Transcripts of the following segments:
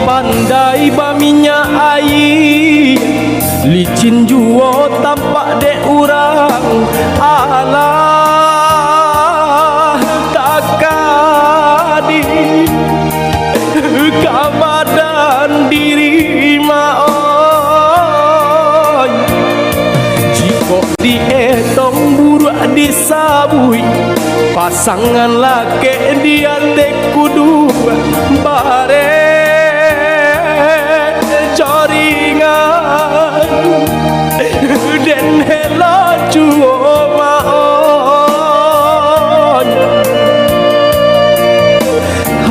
Pandai baminya air licin juo tampak dek urang alah takadi kabadan diri maoi jiko dietong buruak disabui pasangan laki dia tek kudu bare den helo juo maon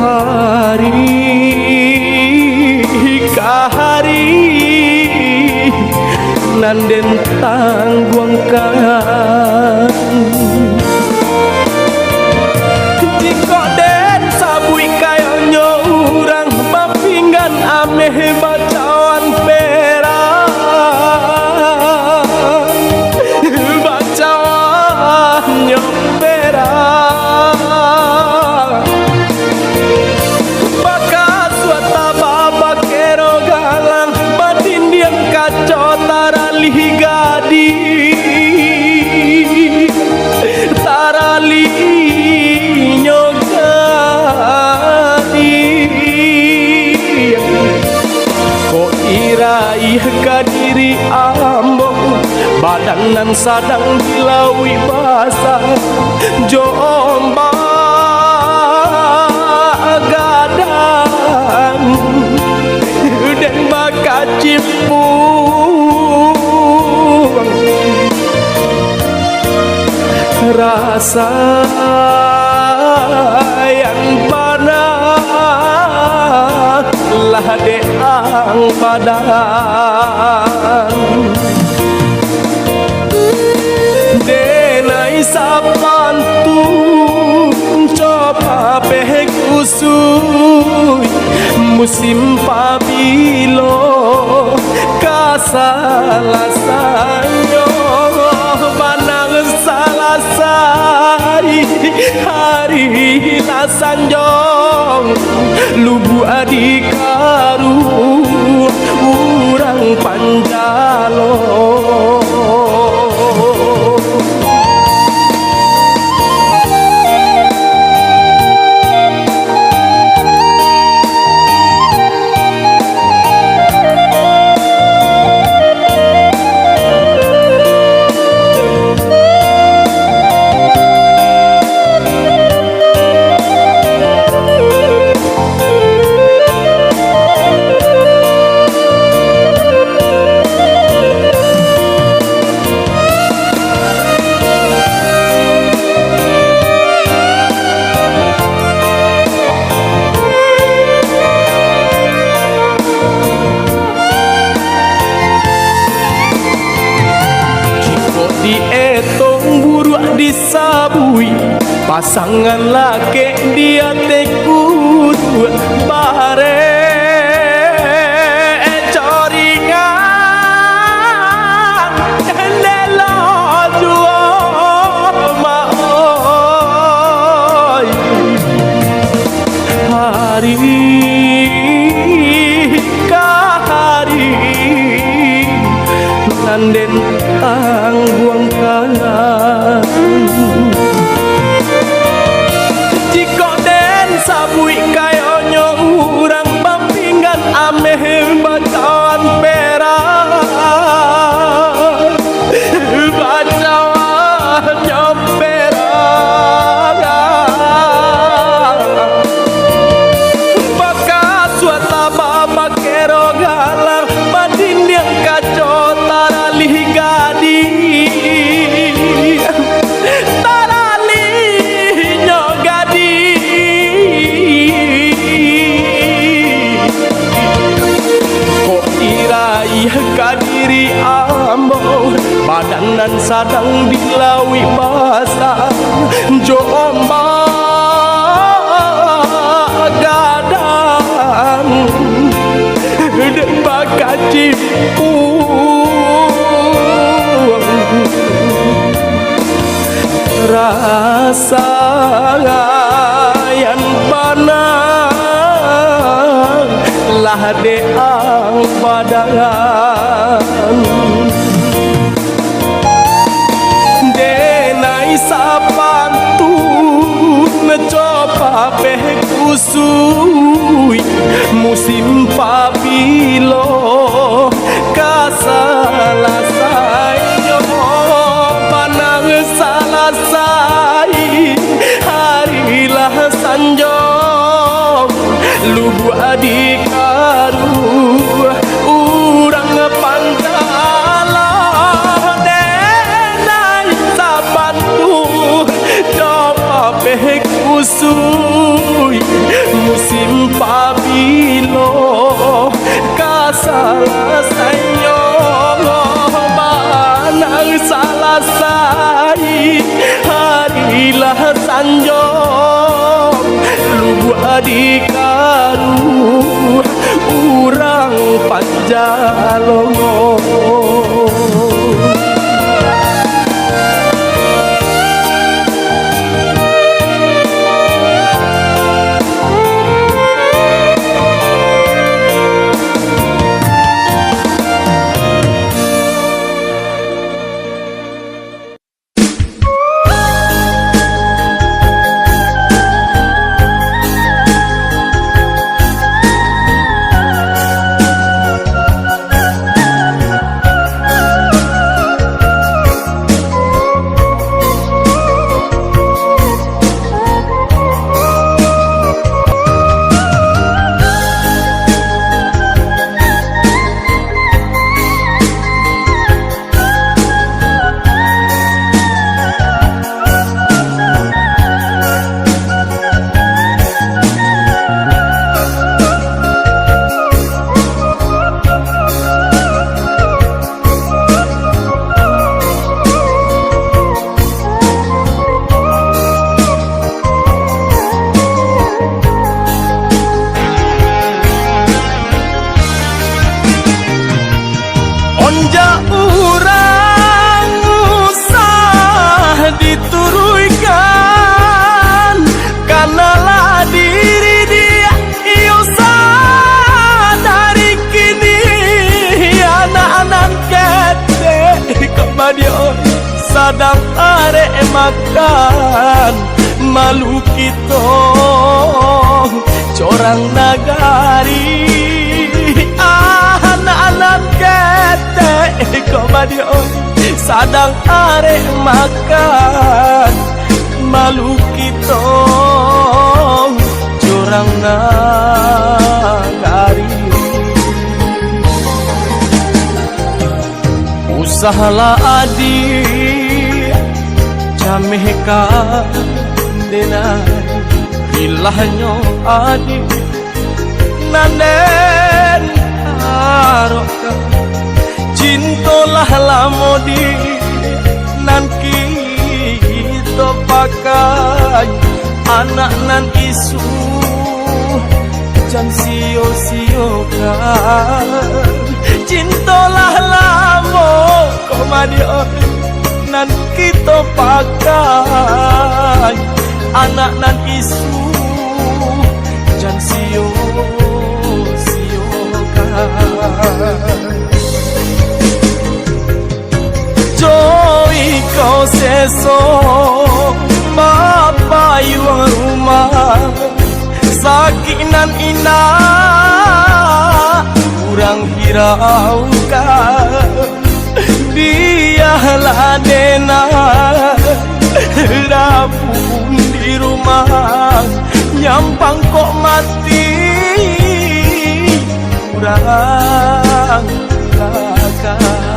hari kahari nanden tangguangkan jika den sabui kayo nyorang bapingan ameh bacaan kadiri ambo badanan sadang dilawi basah jomba gadang dan baka cipung rasa yang panas lah deang badan denai sapantun coba peh kusui musim pabilo kasalasanyo banang salasari hari lasanjong lubu adikaru urang panjalo dietong buruak disabui pasangan laki dia tekut bare coringan nelo juo maoi hari kahari nanden tangguangkan jika den sabui kayo urang Jombang gadang Dembaka cipuang Rasa yang panang Lah deang padangan Denai sapantun Coba kusui Musim pabilo Kasalah sayo Panang salah say Harilah sanjong Lubu adikaru Urang pantala Denai sapantun Coba kusui Musim pabilo Kasalah sayo Manang salah say Harilah sanjong Lubu adikaru Urang panjalong Sadang arek makan malu kita corang nagari anak-anak kete komadio sadang arek makan malu kita corang nagari usahalah adik jamehka denai ilahnya adik nanen aroka cintolah lamodi nan kita pakai anak nan isu jan sio-siokan cintolah lamo komadion nan kita pakai anak nan isu jan sio-siokan joy kau seso bapa yuang rumah sakinan ina kurang hiraukan biarlah dena rabun di rumah nyampang kok mati kurang lakan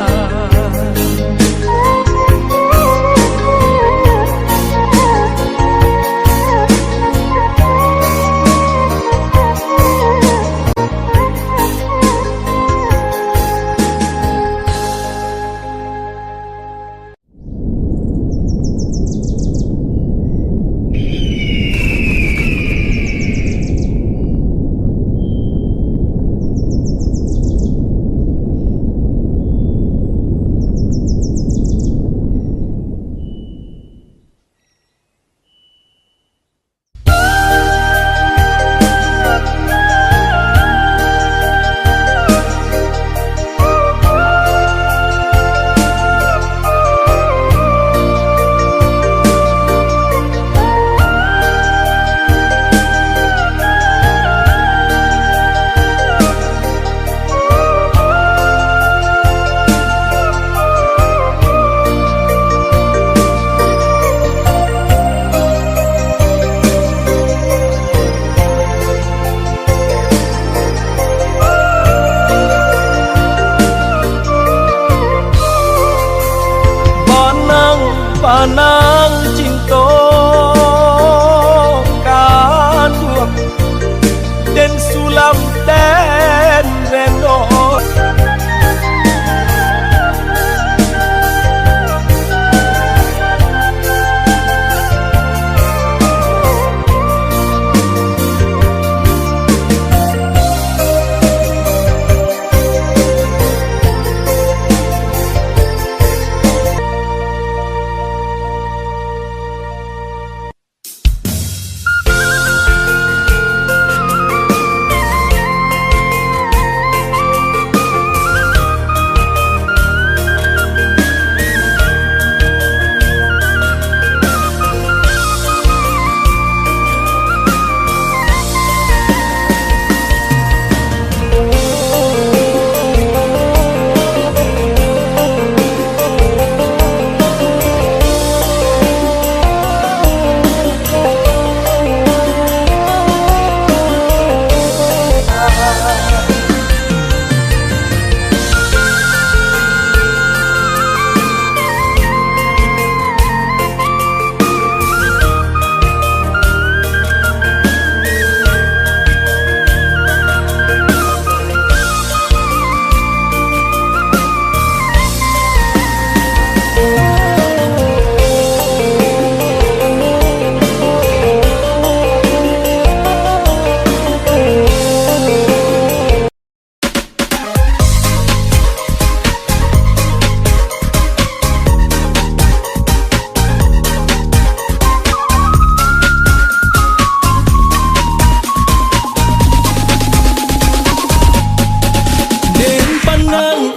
Manang cinta kadua den sulam den reno.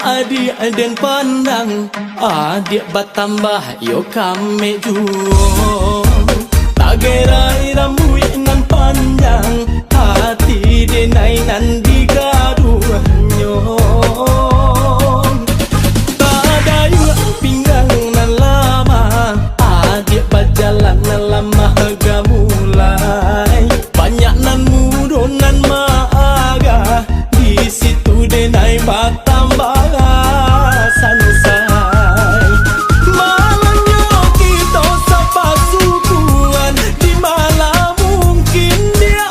Adik den pandang, adik batambah yo kame juo. Tak gerai rambut nan panjang, hati denai nan digaduhanyo. Tak ada yuk pinggang nan lama, adik berjalan nan lama gamulai. Banyak nan mudo nan maaga, di situ denai batambah sansai. Malangnya kita sapa sukuan, di mana mungkin dia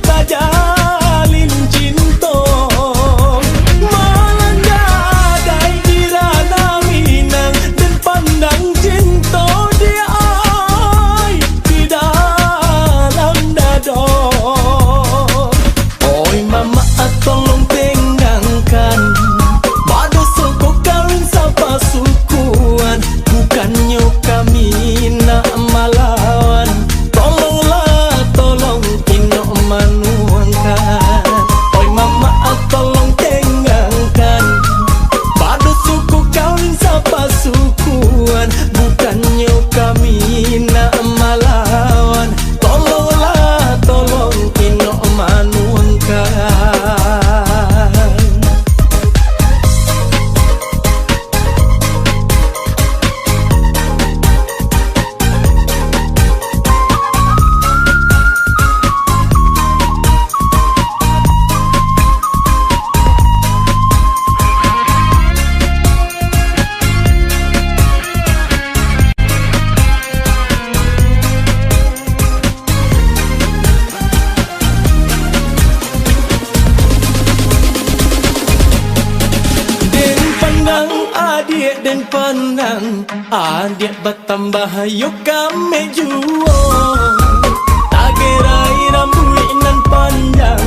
tak jalin cinta. Malangnya dai dirana minang dan pandang cinta dia di dalam dada. Oi mama tolong tenggangkan, bado sokok kawin sapa sukuan, bukannya kami nak melawan. Tolonglah tolong ino manuangkan. Oi mama tolong tenggangkan, bado sokok kawin sapa sukuan, bukannya kami nak melawan. Tolonglah tolong ino manuangkan. Adik dan pandang, adik bertambah yuk kami juo. Tak gerai rambut nan panjang,